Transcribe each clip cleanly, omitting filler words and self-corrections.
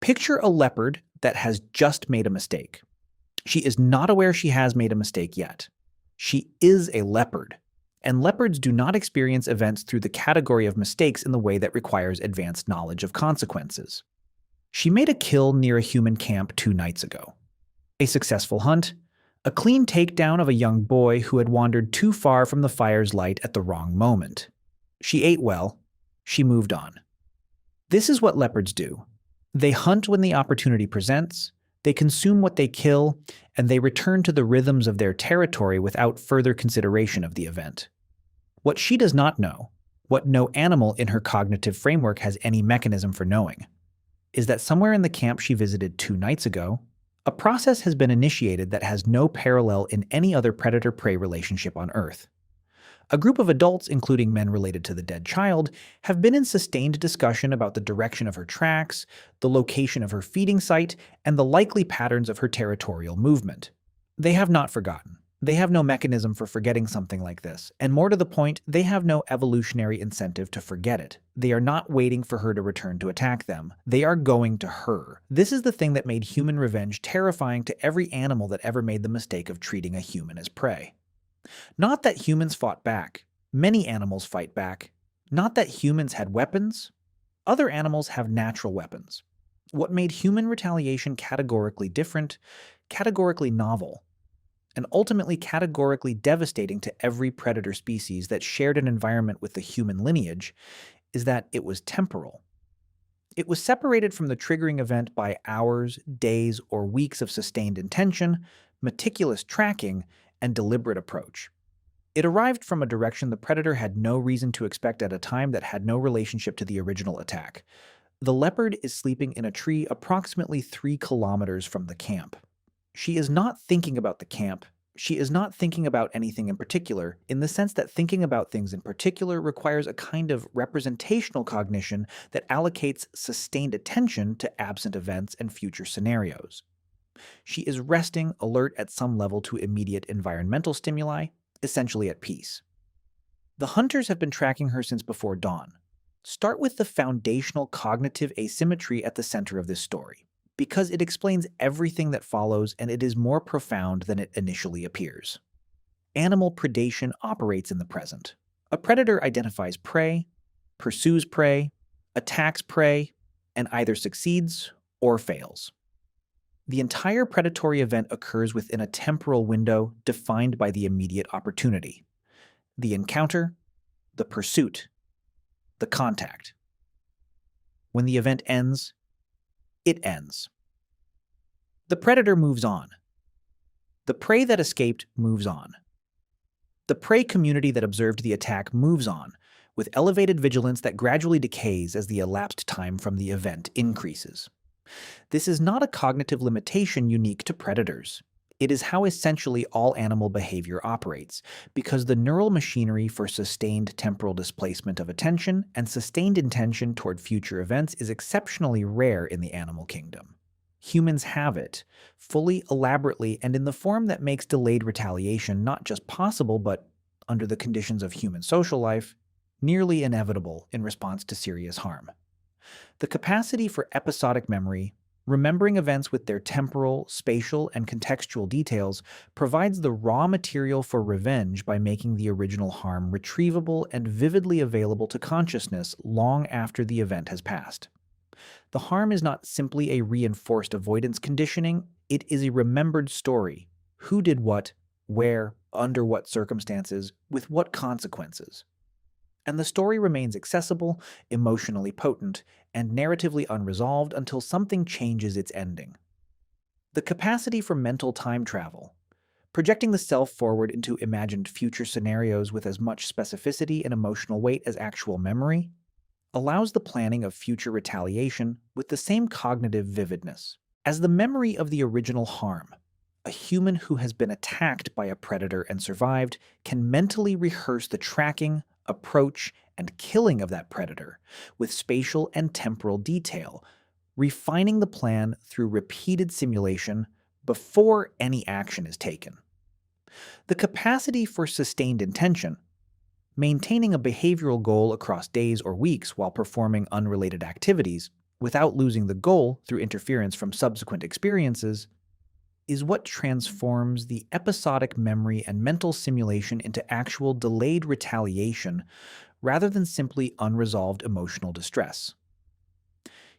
Picture a leopard that has just made a mistake. She is not aware she has made a mistake yet. She is a leopard, and leopards do not experience events through the category of mistakes in the way that requires advanced knowledge of consequences. She made a kill near a human camp 2 nights ago. A successful hunt, a clean takedown of a young boy who had wandered too far from the fire's light at the wrong moment. She ate well. She moved on. This is what leopards do. They hunt when the opportunity presents, they consume what they kill, and they return to the rhythms of their territory without further consideration of the event. What she does not know, what no animal in her cognitive framework has any mechanism for knowing, is that somewhere in the camp she visited 2 nights ago, a process has been initiated that has no parallel in any other predator-prey relationship on Earth. A group of adults, including men related to the dead child, have been in sustained discussion about the direction of her tracks, the location of her feeding site, and the likely patterns of her territorial movement. They have not forgotten. They have no mechanism for forgetting something like this, and more to the point, they have no evolutionary incentive to forget it. They are not waiting for her to return to attack them. They are going to her. This is the thing that made human revenge terrifying to every animal that ever made the mistake of treating a human as prey. Not that humans fought back. Many animals fight back. Not that humans had weapons. Other animals have natural weapons. What made human retaliation categorically different, categorically novel, and ultimately categorically devastating to every predator species that shared an environment with the human lineage is that it was temporal. It was separated from the triggering event by hours, days, or weeks of sustained intention, meticulous tracking, and deliberate approach. It arrived from a direction the predator had no reason to expect at a time that had no relationship to the original attack. The leopard is sleeping in a tree approximately 3 kilometers from the camp. She is not thinking about the camp. She is not thinking about anything in particular, in the sense that thinking about things in particular requires a kind of representational cognition that allocates sustained attention to absent events and future scenarios. She is resting, alert at some level to immediate environmental stimuli, essentially at peace. The hunters have been tracking her since before dawn. Start with the foundational cognitive asymmetry at the center of this story, because it explains everything that follows and it is more profound than it initially appears. Animal predation operates in the present. A predator identifies prey, pursues prey, attacks prey, and either succeeds or fails. The entire predatory event occurs within a temporal window defined by the immediate opportunity: the encounter, the pursuit, the contact. When the event ends, it ends. The predator moves on. The prey that escaped moves on. The prey community that observed the attack moves on, with elevated vigilance that gradually decays as the elapsed time from the event increases. This is not a cognitive limitation unique to predators. It is how essentially all animal behavior operates, because the neural machinery for sustained temporal displacement of attention and sustained intention toward future events is exceptionally rare in the animal kingdom. Humans have it, fully, elaborately, and in the form that makes delayed retaliation not just possible, but, under the conditions of human social life, nearly inevitable in response to serious harm. The capacity for episodic memory, remembering events with their temporal, spatial, and contextual details, provides the raw material for revenge by making the original harm retrievable and vividly available to consciousness long after the event has passed. The harm is not simply a reinforced avoidance conditioning, it is a remembered story. Who did what, where, under what circumstances, with what consequences. And the story remains accessible, emotionally potent, and narratively unresolved until something changes its ending. The capacity for mental time travel, projecting the self forward into imagined future scenarios with as much specificity and emotional weight as actual memory, allows the planning of future retaliation with the same cognitive vividness as the memory of the original harm. A human who has been attacked by a predator and survived can mentally rehearse the tracking, approach, and killing of that predator with spatial and temporal detail, refining the plan through repeated simulation before any action is taken. The capacity for sustained intention, maintaining a behavioral goal across days or weeks while performing unrelated activities, without losing the goal through interference from subsequent experiences, is what transforms the episodic memory and mental simulation into actual delayed retaliation rather than simply unresolved emotional distress.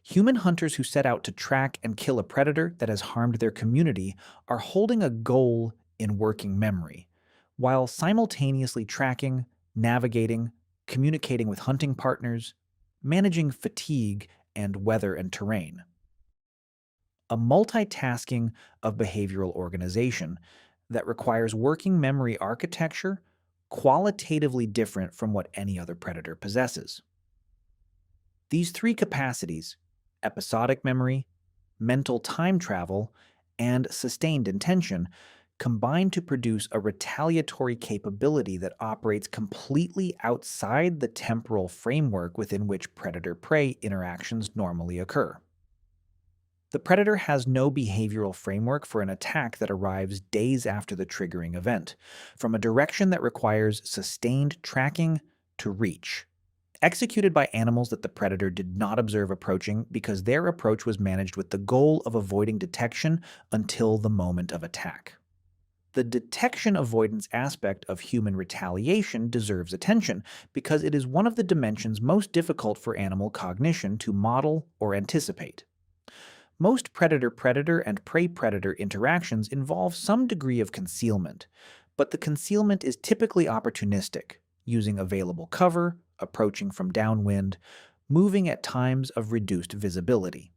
Human hunters who set out to track and kill a predator that has harmed their community are holding a goal in working memory, while simultaneously tracking, navigating, communicating with hunting partners, managing fatigue and weather and terrain. A multitasking of behavioral organization that requires working memory architecture qualitatively different from what any other predator possesses. These three capacities, episodic memory, mental time travel, and sustained intention, combine to produce a retaliatory capability that operates completely outside the temporal framework within which predator-prey interactions normally occur. The predator has no behavioral framework for an attack that arrives days after the triggering event, from a direction that requires sustained tracking to reach, executed by animals that the predator did not observe approaching because their approach was managed with the goal of avoiding detection until the moment of attack. The detection avoidance aspect of human retaliation deserves attention because it is one of the dimensions most difficult for animal cognition to model or anticipate. Most predator-predator and prey-predator interactions involve some degree of concealment, but the concealment is typically opportunistic, using available cover, approaching from downwind, moving at times of reduced visibility.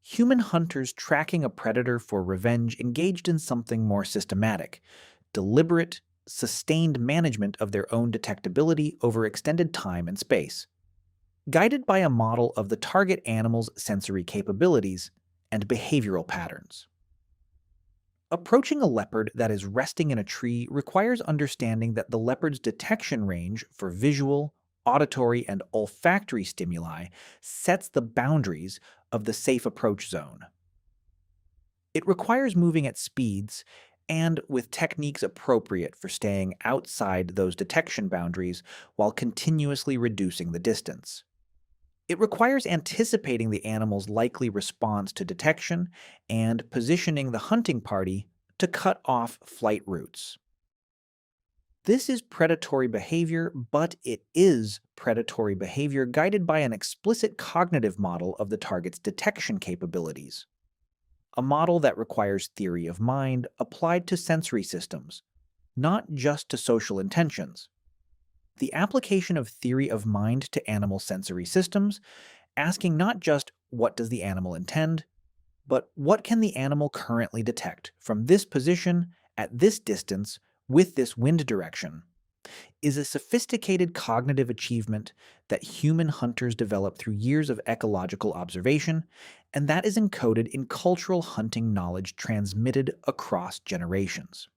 Human hunters tracking a predator for revenge engaged in something more systematic, deliberate, sustained management of their own detectability over extended time and space, guided by a model of the target animal's sensory capabilities and behavioral patterns. Approaching a leopard that is resting in a tree requires understanding that the leopard's detection range for visual, auditory, and olfactory stimuli sets the boundaries of the safe approach zone. It requires moving at speeds and with techniques appropriate for staying outside those detection boundaries while continuously reducing the distance. It requires anticipating the animal's likely response to detection and positioning the hunting party to cut off flight routes. This is predatory behavior, but it is predatory behavior guided by an explicit cognitive model of the target's detection capabilities. A model that requires theory of mind applied to sensory systems, not just to social intentions. The application of theory of mind to animal sensory systems, asking not just what does the animal intend, but what can the animal currently detect from this position, at this distance, with this wind direction, is a sophisticated cognitive achievement that human hunters develop through years of ecological observation, and that is encoded in cultural hunting knowledge transmitted across generations.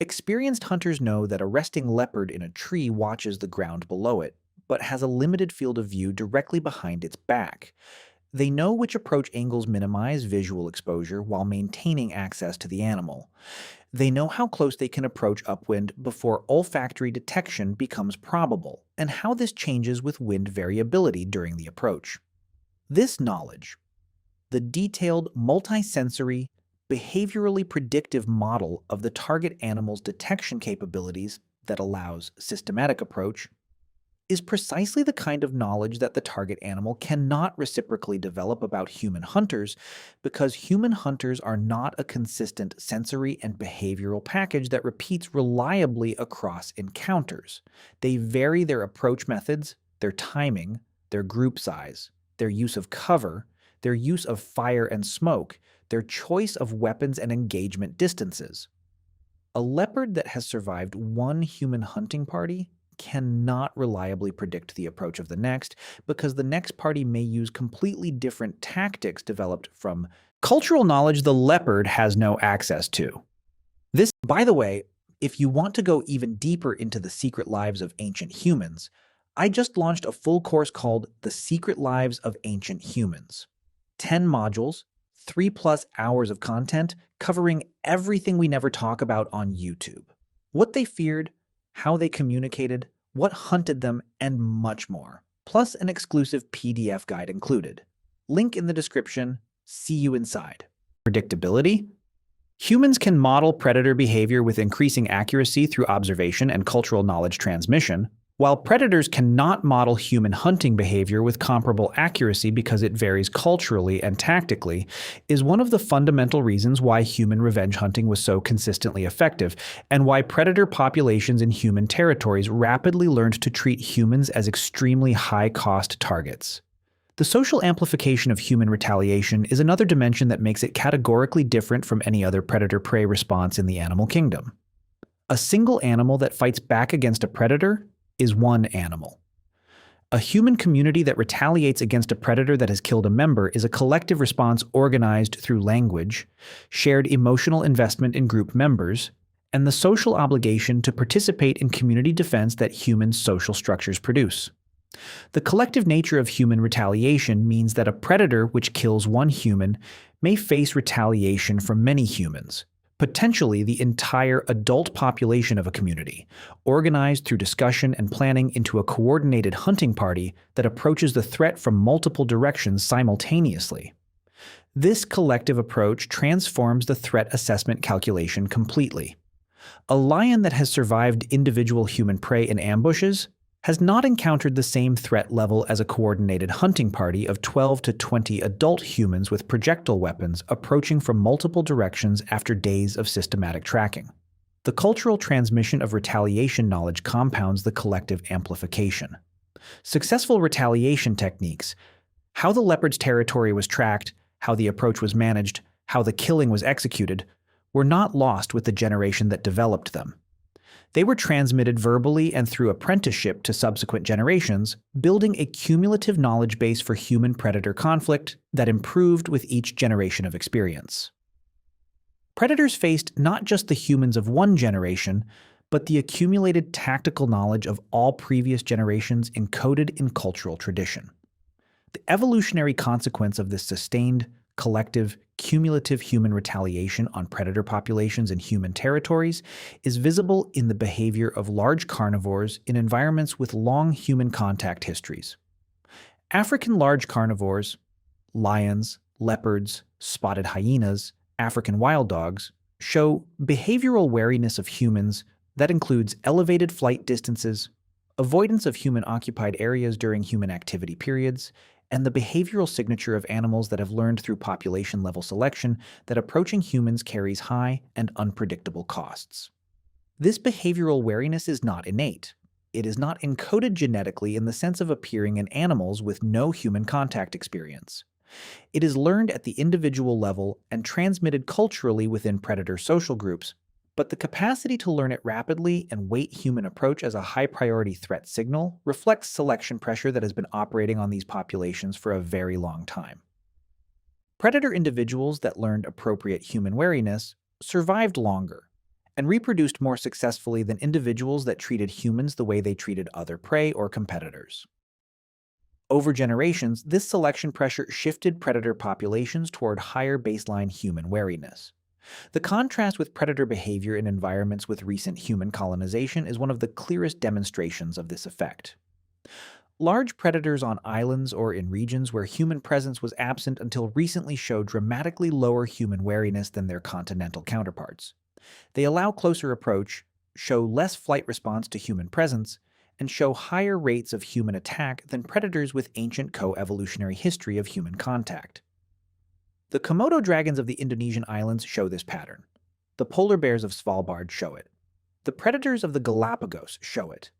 Experienced hunters know that a resting leopard in a tree watches the ground below it, but has a limited field of view directly behind its back. They know which approach angles minimize visual exposure while maintaining access to the animal. They know how close they can approach upwind before olfactory detection becomes probable, and how this changes with wind variability during the approach. This knowledge, the detailed, multisensory, behaviorally predictive model of the target animal's detection capabilities that allows systematic approach, is precisely the kind of knowledge that the target animal cannot reciprocally develop about human hunters because human hunters are not a consistent sensory and behavioral package that repeats reliably across encounters. They vary their approach methods, their timing, their group size, their use of cover, their use of fire and smoke, their choice of weapons and engagement distances. A leopard that has survived one human hunting party cannot reliably predict the approach of the next because the next party may use completely different tactics developed from cultural knowledge the leopard has no access to. This, by the way, if you want to go even deeper into the secret lives of ancient humans, I just launched a full course called The Secret Lives of Ancient Humans. 10 modules, 3+ hours of content covering everything we never talk about on YouTube. What they feared, how they communicated, what hunted them, and much more. plus an exclusive PDF guide included. Link in the description. See you inside. Predictability. Humans can model predator behavior with increasing accuracy through observation and cultural knowledge transmission, while predators cannot model human hunting behavior with comparable accuracy because it varies culturally and tactically, is one of the fundamental reasons why human revenge hunting was so consistently effective, and why predator populations in human territories rapidly learned to treat humans as extremely high-cost targets. The social amplification of human retaliation is another dimension that makes it categorically different from any other predator-prey response in the animal kingdom. A single animal that fights back against a predator is one animal. A human community that retaliates against a predator that has killed a member is a collective response organized through language, shared emotional investment in group members, and the social obligation to participate in community defense that human social structures produce. The collective nature of human retaliation means that a predator which kills one human may face retaliation from many humans, potentially the entire adult population of a community, organized through discussion and planning into a coordinated hunting party that approaches the threat from multiple directions simultaneously. This collective approach transforms the threat assessment calculation completely. A lion that has survived individual human prey in ambushes has not encountered the same threat level as a coordinated hunting party of 12 to 20 adult humans with projectile weapons approaching from multiple directions after days of systematic tracking. The cultural transmission of retaliation knowledge compounds the collective amplification. Successful retaliation techniques, how the leopard's territory was tracked, how the approach was managed, how the killing was executed, were not lost with the generation that developed them. They were transmitted verbally and through apprenticeship to subsequent generations, building a cumulative knowledge base for human-predator conflict that improved with each generation of experience. Predators faced not just the humans of one generation, but the accumulated tactical knowledge of all previous generations encoded in cultural tradition. The evolutionary consequence of this sustained, collective, cumulative human retaliation on predator populations in human territories is visible in the behavior of large carnivores in environments with long human contact histories. African large carnivores, lions, leopards, spotted hyenas, African wild dogs, show behavioral wariness of humans that includes elevated flight distances, avoidance of human-occupied areas during human activity periods, and the behavioral signature of animals that have learned through population-level selection that approaching humans carries high and unpredictable costs. This behavioral wariness is not innate. It is not encoded genetically in the sense of appearing in animals with no human contact experience. It is learned at the individual level and transmitted culturally within predator social groups, but the capacity to learn it rapidly and weight human approach as a high-priority threat signal reflects selection pressure that has been operating on these populations for a very long time. Predator individuals that learned appropriate human wariness survived longer and reproduced more successfully than individuals that treated humans the way they treated other prey or competitors. Over generations, this selection pressure shifted predator populations toward higher baseline human wariness. The contrast with predator behavior in environments with recent human colonization is one of the clearest demonstrations of this effect. Large predators on islands or in regions where human presence was absent until recently show dramatically lower human wariness than their continental counterparts. They allow closer approach, show less flight response to human presence, and show higher rates of human attack than predators with ancient co-evolutionary history of human contact. The Komodo dragons of the Indonesian islands show this pattern. The polar bears of Svalbard show it. The predators of the Galapagos show it.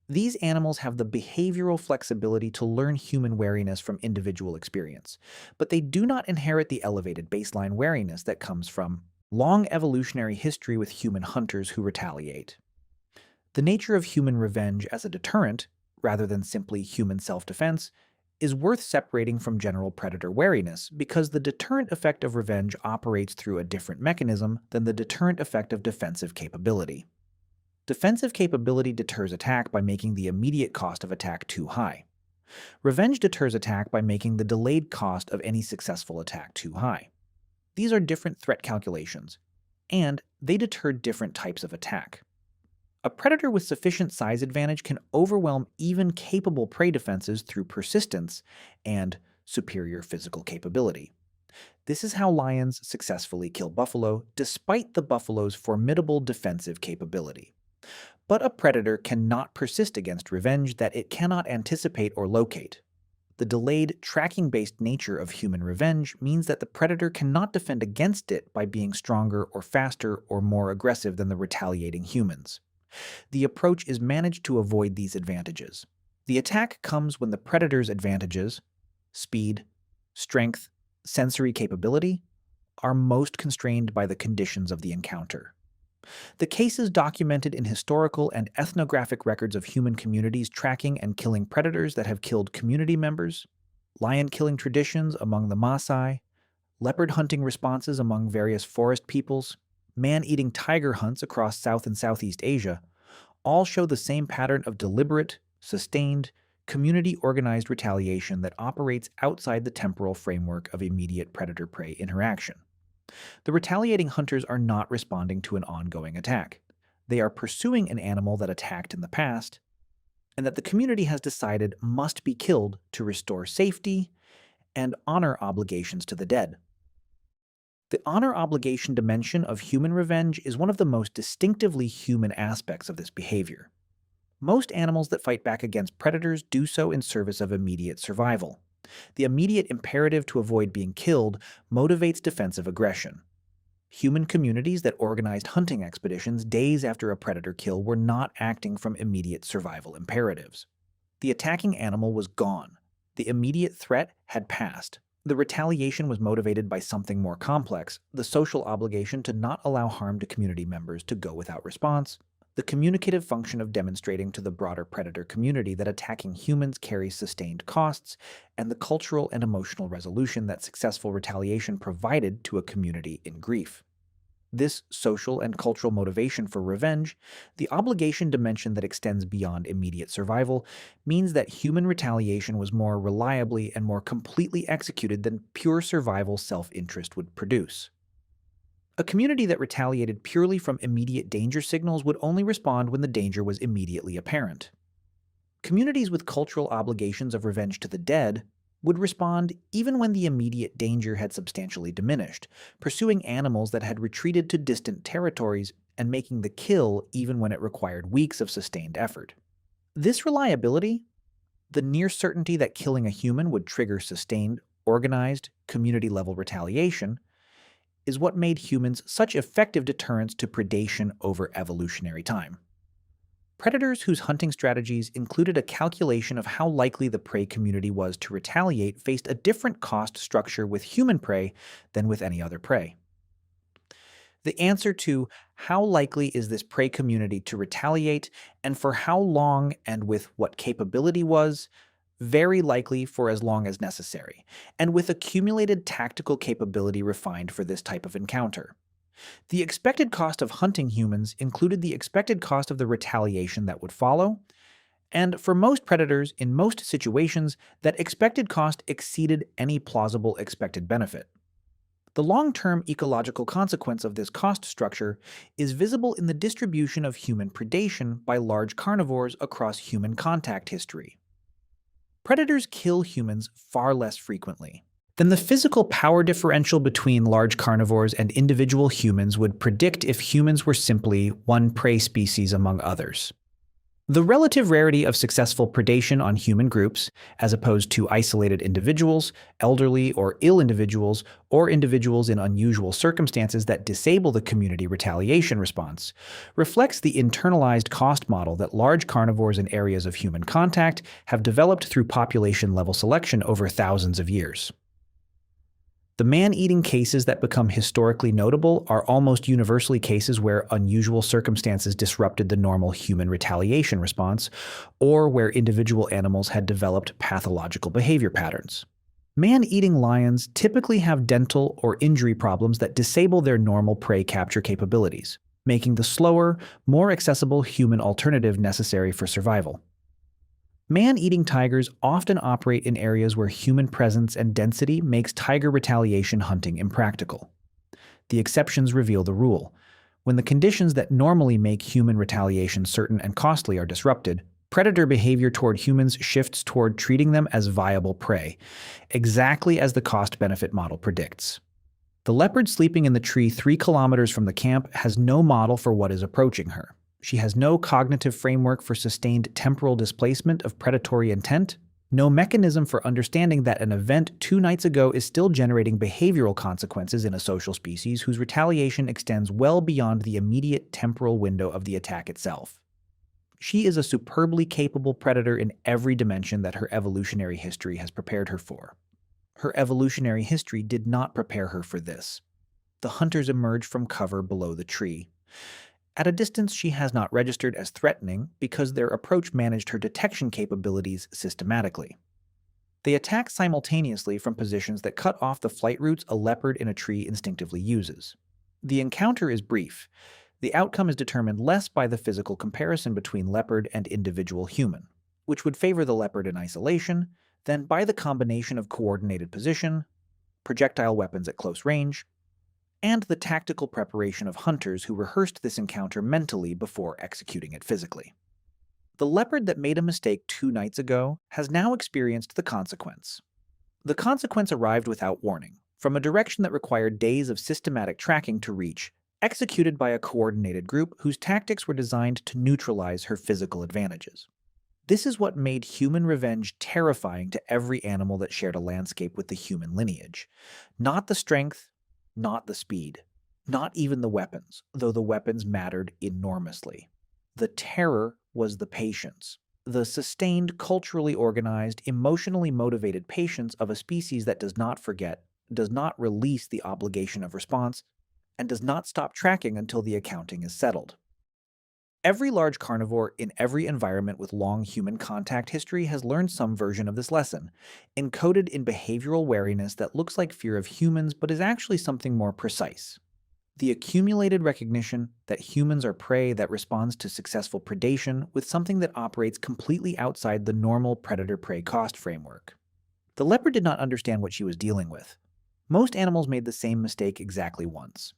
These animals have the behavioral flexibility to learn human wariness from individual experience, but they do not inherit the elevated baseline wariness that comes from long evolutionary history with human hunters who retaliate. The nature of human revenge as a deterrent, rather than simply human self-defense, is worth separating from general predator wariness because the deterrent effect of revenge operates through a different mechanism than the deterrent effect of defensive capability. Defensive capability deters attack by making the immediate cost of attack too high. Revenge deters attack by making the delayed cost of any successful attack too high. These are different threat calculations, and they deter different types of attack. A predator with sufficient size advantage can overwhelm even capable prey defenses through persistence and superior physical capability. This is how lions successfully kill buffalo, despite the buffalo's formidable defensive capability. But a predator cannot persist against revenge that it cannot anticipate or locate. The delayed, tracking-based nature of human revenge means that the predator cannot defend against it by being stronger or faster or more aggressive than the retaliating humans. The approach is managed to avoid these advantages. The attack comes when the predator's advantages, speed, strength, sensory capability, are most constrained by the conditions of the encounter. The cases documented in historical and ethnographic records of human communities tracking and killing predators that have killed community members, lion killing traditions among the Maasai, leopard hunting responses among various forest peoples, man-eating tiger hunts across South and Southeast Asia, all show the same pattern of deliberate, sustained, community-organized retaliation that operates outside the temporal framework of immediate predator-prey interaction. The retaliating hunters are not responding to an ongoing attack. They are pursuing an animal that attacked in the past, and that the community has decided must be killed to restore safety and honor obligations to the dead. The honor obligation dimension of human revenge is one of the most distinctively human aspects of this behavior. Most animals that fight back against predators do so in service of immediate survival. The immediate imperative to avoid being killed motivates defensive aggression. Human communities that organized hunting expeditions days after a predator kill were not acting from immediate survival imperatives. The attacking animal was gone. The immediate threat had passed. The retaliation was motivated by something more complex, the social obligation to not allow harm to community members to go without response, the communicative function of demonstrating to the broader predator community that attacking humans carries sustained costs, and the cultural and emotional resolution that successful retaliation provided to a community in grief. This social and cultural motivation for revenge, the obligation dimension that extends beyond immediate survival, means that human retaliation was more reliably and more completely executed than pure survival self-interest would produce. A community that retaliated purely from immediate danger signals would only respond when the danger was immediately apparent. Communities with cultural obligations of revenge to the dead would respond even when the immediate danger had substantially diminished, pursuing animals that had retreated to distant territories and making the kill even when it required weeks of sustained effort. This reliability, the near certainty that killing a human would trigger sustained, organized, community-level retaliation, is what made humans such effective deterrents to predation over evolutionary time. Predators whose hunting strategies included a calculation of how likely the prey community was to retaliate faced a different cost structure with human prey than with any other prey. The answer to how likely is this prey community to retaliate and for how long and with what capability was very likely for as long as necessary, and with accumulated tactical capability refined for this type of encounter. The expected cost of hunting humans included the expected cost of the retaliation that would follow, and for most predators in most situations, that expected cost exceeded any plausible expected benefit. The long-term ecological consequence of this cost structure is visible in the distribution of human predation by large carnivores across human contact history. Predators kill humans far less frequently than the physical power differential between large carnivores and individual humans would predict if humans were simply one prey species among others. The relative rarity of successful predation on human groups, as opposed to isolated individuals, elderly or ill individuals, or individuals in unusual circumstances that disable the community retaliation response, reflects the internalized cost model that large carnivores in areas of human contact have developed through population-level selection over thousands of years. The man-eating cases that become historically notable are almost universally cases where unusual circumstances disrupted the normal human retaliation response, or where individual animals had developed pathological behavior patterns. Man-eating lions typically have dental or injury problems that disable their normal prey capture capabilities, making the slower, more accessible human alternative necessary for survival. Man-eating tigers often operate in areas where human presence and density makes tiger retaliation hunting impractical. The exceptions reveal the rule. When the conditions that normally make human retaliation certain and costly are disrupted, predator behavior toward humans shifts toward treating them as viable prey, exactly as the cost-benefit model predicts. The leopard sleeping in the tree 3 kilometers from the camp has no model for what is approaching her. She has no cognitive framework for sustained temporal displacement of predatory intent, no mechanism for understanding that an event 2 nights ago is still generating behavioral consequences in a social species whose retaliation extends well beyond the immediate temporal window of the attack itself. She is a superbly capable predator in every dimension that her evolutionary history has prepared her for. Her evolutionary history did not prepare her for this. The hunters emerge from cover below the tree. At a distance, she has not registered as threatening because their approach managed her detection capabilities systematically. They attack simultaneously from positions that cut off the flight routes a leopard in a tree instinctively uses. The encounter is brief. The outcome is determined less by the physical comparison between leopard and individual human, which would favor the leopard in isolation, than by the combination of coordinated position, projectile weapons at close range, and the tactical preparation of hunters who rehearsed this encounter mentally before executing it physically. The leopard that made a mistake 2 nights ago has now experienced the consequence. The consequence arrived without warning, from a direction that required days of systematic tracking to reach, executed by a coordinated group whose tactics were designed to neutralize her physical advantages. This is what made human revenge terrifying to every animal that shared a landscape with the human lineage. Not the strength, not the speed, not even the weapons, though the weapons mattered enormously. The terror was the patience, the sustained, culturally organized, emotionally motivated patience of a species that does not forget, does not release the obligation of response, and does not stop tracking until the accounting is settled. Every large carnivore in every environment with long human contact history has learned some version of this lesson, encoded in behavioral wariness that looks like fear of humans but is actually something more precise. The accumulated recognition that humans are prey that responds to successful predation with something that operates completely outside the normal predator-prey cost framework. The leopard did not understand what she was dealing with. Most animals made the same mistake exactly once.